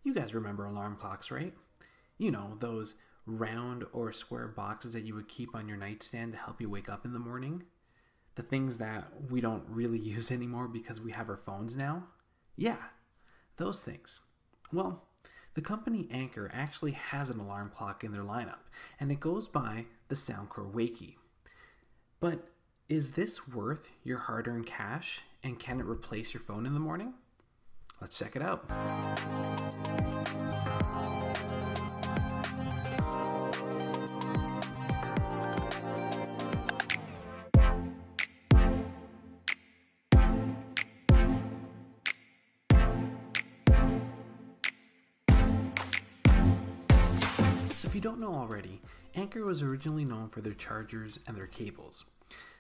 You guys remember alarm clocks, right? You know, those round or square boxes that you would keep on your nightstand to help you wake up in the morning? The things that we don't really use anymore because we have our phones now? Yeah, those things. Well, the company Anchor actually has an alarm clock in their lineup, and it goes by the Soundcore Wakey. But is this worth your hard-earned cash, and can it replace your phone in the morning? Let's check it out. So if you don't know already, Anchor was originally known for their chargers and their cables.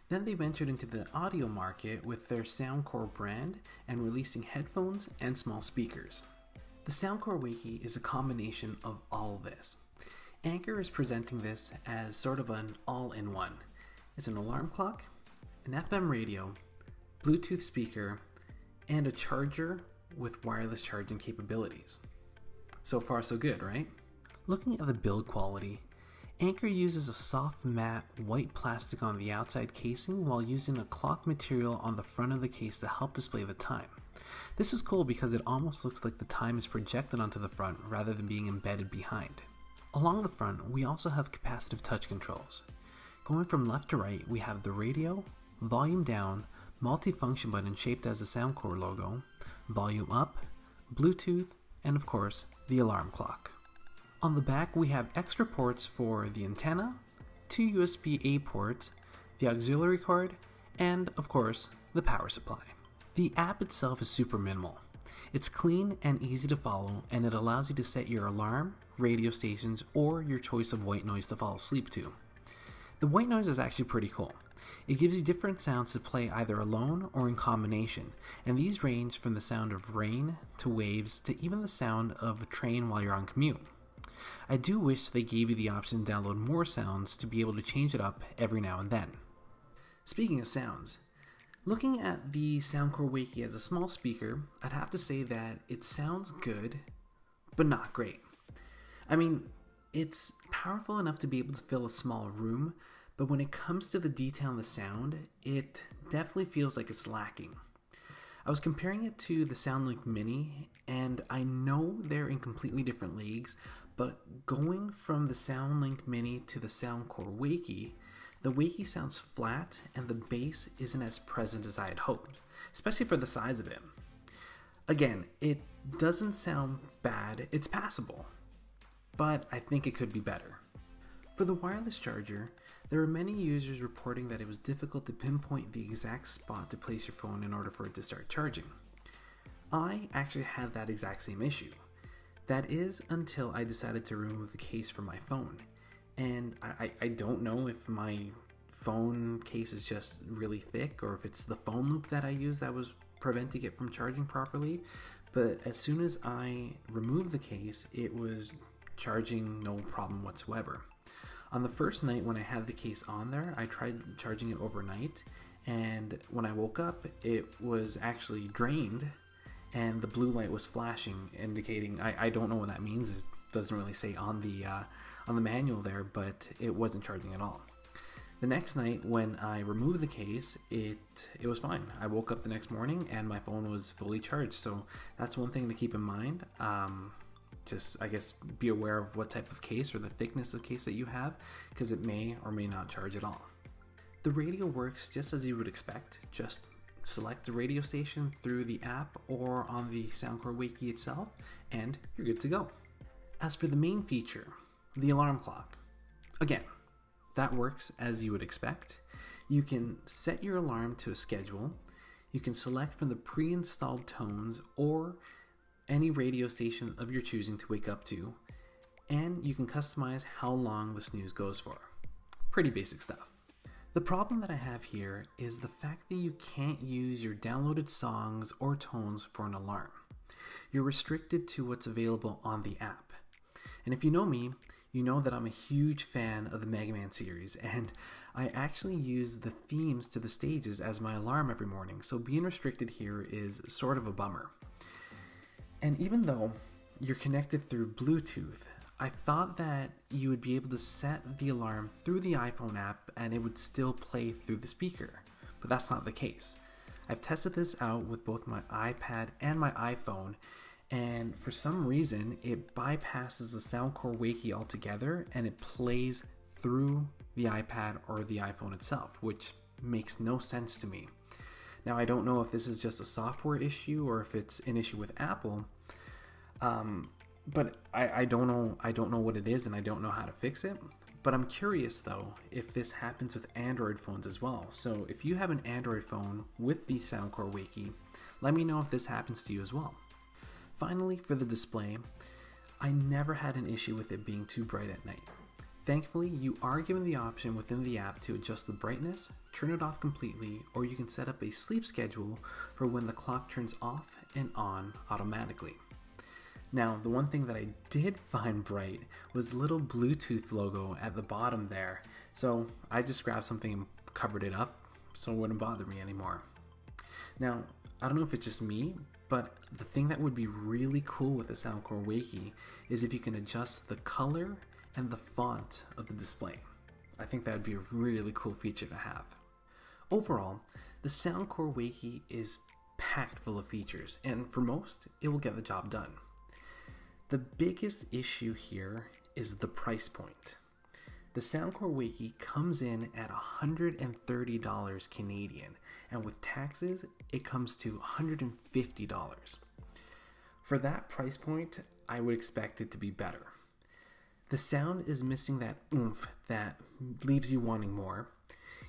Then they ventured into the audio market with their Soundcore brand and releasing headphones and small speakers. The Soundcore Wakey is a combination of all this. Anchor is presenting this as sort of an all-in-one. It's an alarm clock, an FM radio, Bluetooth speaker, and a charger with wireless charging capabilities. So far so good, right? Looking at the build quality, Anchor uses a soft matte white plastic on the outside casing while using a cloth material on the front of the case to help display the time. This is cool because it almost looks like the time is projected onto the front rather than being embedded behind. Along the front, we also have capacitive touch controls. Going from left to right, we have the radio, volume down, multi-function button shaped as the Soundcore logo, volume up, Bluetooth, and of course, the alarm clock. On the back, we have extra ports for the antenna, 2 USB-A ports, the auxiliary cord, and of course, the power supply. The app itself is super minimal. It's clean and easy to follow, and it allows you to set your alarm, radio stations, or your choice of white noise to fall asleep to. The white noise is actually pretty cool. It gives you different sounds to play either alone or in combination, and these range from the sound of rain to waves to even the sound of a train while you're on commute. I do wish they gave you the option to download more sounds to be able to change it up every now and then. Speaking of sounds, looking at the Soundcore Wakey as a small speaker, I'd have to say that it sounds good, but not great. I mean, it's powerful enough to be able to fill a small room, but when it comes to the detail in the sound, it definitely feels like it's lacking. I was comparing it to the SoundLink Mini, and I know they're in completely different leagues, but going from the SoundLink Mini to the Soundcore Wakey, the Wakey sounds flat and the bass isn't as present as I had hoped, especially for the size of it. Again, it doesn't sound bad, it's passable, but I think it could be better. For the wireless charger, there are many users reporting that it was difficult to pinpoint the exact spot to place your phone in order for it to start charging. I actually had that exact same issue. That is until I decided to remove the case from my phone. And I don't know if my phone case is just really thick or if it's the phone loop that I use that was preventing it from charging properly. But as soon as I removed the case, it was charging no problem whatsoever. On the first night when I had the case on there, I tried charging it overnight, and when I woke up, it was actually drained, and the blue light was flashing, indicating, I don't know what that means. It doesn't really say on the manual there, but it wasn't charging at all. The next night when I removed the case, it was fine. I woke up the next morning and my phone was fully charged, so that's one thing to keep in mind. Just, I guess, be aware of what type of case or the thickness of case that you have, because it may or may not charge at all. The radio works just as you would expect. Just select the radio station through the app or on the Soundcore Wakey itself, and you're good to go. As for the main feature, the alarm clock, again, that works as you would expect. You can set your alarm to a schedule. You can select from the pre-installed tones or any radio station of your choosing to wake up to, and you can customize how long the snooze goes for. Pretty basic stuff. The problem that I have here is the fact that you can't use your downloaded songs or tones for an alarm. You're restricted to what's available on the app. And if you know me, you know that I'm a huge fan of the Mega Man series, and I actually use the themes to the stages as my alarm every morning, so being restricted here is sort of a bummer. And even though you're connected through Bluetooth. I thought that you would be able to set the alarm through the iPhone app and it would still play through the speaker, but that's not the case. I've tested this out with both my iPad and my iPhone, and for some reason it bypasses the Soundcore Wakey altogether and it plays through the iPad or the iPhone itself, which makes no sense to me. Now, I don't know if this is just a software issue or if it's an issue with Apple, but I don't know what it is, and I don't know how to fix it. But I'm curious though if this happens with Android phones as well. So if you have an Android phone with the Soundcore Wakey, let me know if this happens to you as well. Finally, for the display, I never had an issue with it being too bright at night. Thankfully, you are given the option within the app to adjust the brightness, turn it off completely, or you can set up a sleep schedule for when the clock turns off and on automatically. Now, the one thing that I did find bright was the little Bluetooth logo at the bottom there. So I just grabbed something and covered it up so it wouldn't bother me anymore. Now, I don't know if it's just me, but the thing that would be really cool with the Soundcore Wakey is if you can adjust the color and the font of the display. I think that would be a really cool feature to have. Overall, the Soundcore Wakey is packed full of features, and for most, it will get the job done. The biggest issue here is the price point. The Soundcore Wakey comes in at $130 Canadian, and with taxes, it comes to $150. For that price point, I would expect it to be better. The sound is missing that oomph that leaves you wanting more.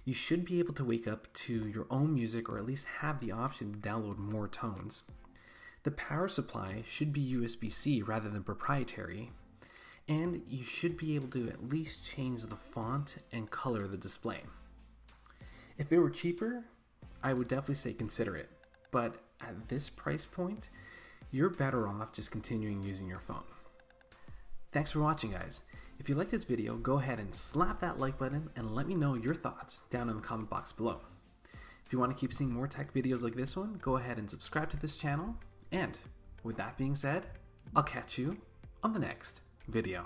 You should be able to wake up to your own music, or at least have the option to download more tones. The power supply should be USB-C rather than proprietary, and you should be able to at least change the font and color of the display. If it were cheaper, I would definitely say consider it, but at this price point, you're better off just continuing using your phone. Thanks for watching, guys. If you like this video, go ahead and slap that like button and let me know your thoughts down in the comment box below. If you want to keep seeing more tech videos like this one, go ahead and subscribe to this channel. And with that being said, I'll catch you on the next video.